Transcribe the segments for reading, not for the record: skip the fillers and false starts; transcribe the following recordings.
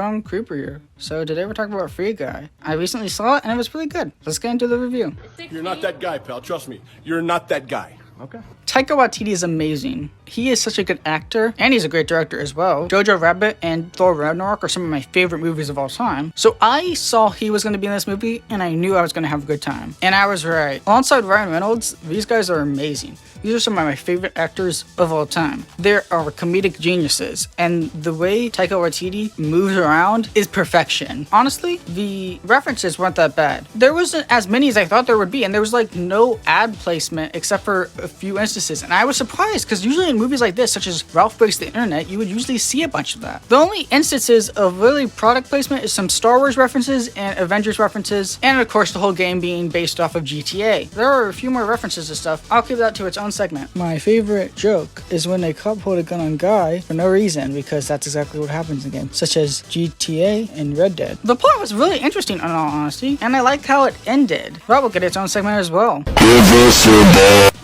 grown creepier. So today we're talking about Free Guy. I recently saw it and it was really good. Let's get into the review. You're not that guy, pal. Trust me. You're not that guy. Okay. Taika Waititi is amazing. He is such a good actor, and he's a great director as well. Jojo Rabbit and Thor Ragnarok are some of my favorite movies of all time. So I saw he was going to be in this movie, and I knew I was going to have a good time. And I was right. Alongside Ryan Reynolds, these guys are amazing. These are some of my favorite actors of all time. They are comedic geniuses, and the way Taika Waititi moves around is perfection. Honestly, the references weren't that bad. There wasn't as many as I thought there would be, and there was like no ad placement except for a few instances, and I was surprised because usually in movies like this, such as Ralph Breaks the Internet, you would usually see a bunch of that. The only instances of really product placement is some Star Wars references and Avengers references, and of course the whole game being based off of GTA. There are a few more references to stuff. I'll keep that to its own segment. My favorite joke is when a cop pulled a gun on Guy for no reason, because that's exactly what happens in the game, such as GTA and Red Dead. The plot was really interesting in all honesty, and I liked how it ended. That will get its own segment as well.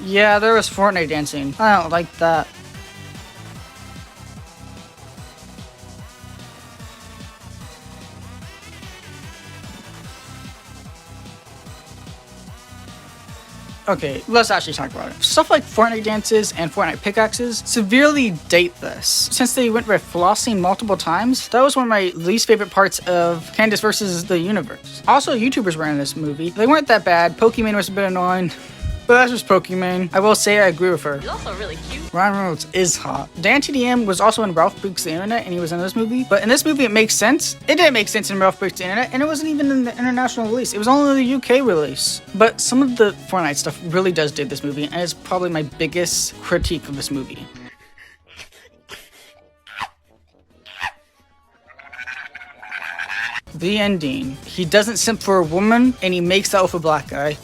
Yeah, there was Fortnite dancing. I don't like that. Okay, let's actually talk about it. Stuff like Fortnite dances and Fortnite pickaxes severely date this. Since they went with flossing multiple times, that was one of my least favorite parts of Candace versus the Universe. Also, YouTubers were in this movie. They weren't that bad. Pokemon was a bit annoying. But that's just Pokemon. I will say I agree with her. He's also really cute. Ryan Reynolds is hot. Dan TDM was also in Ralph Breaks the Internet, and he was in this movie. But in this movie, it makes sense. It didn't make sense in Ralph Breaks the Internet, and it wasn't even in the international release. It was only the UK release. But some of the Fortnite stuff really does date this movie, and it's probably my biggest critique of this movie. The ending. He doesn't simp for a woman, and he makes out with a black guy.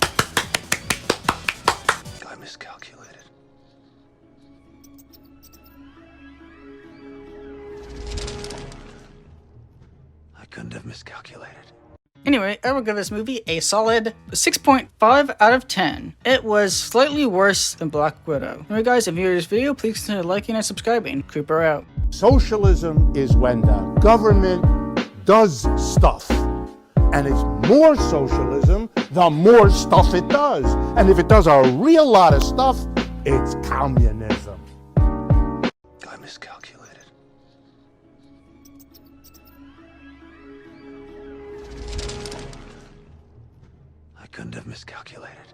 Couldn't have miscalculated. Anyway, I will give this movie a solid 6.5 out of 10. It was slightly worse than Black Widow. Anyway guys, if you enjoyed this video, please consider liking and subscribing. Creeper out. Socialism is when the government does stuff. And it's more socialism the more stuff it does. And if it does a real lot of stuff, it's communism. I miscalculated. I couldn't have miscalculated.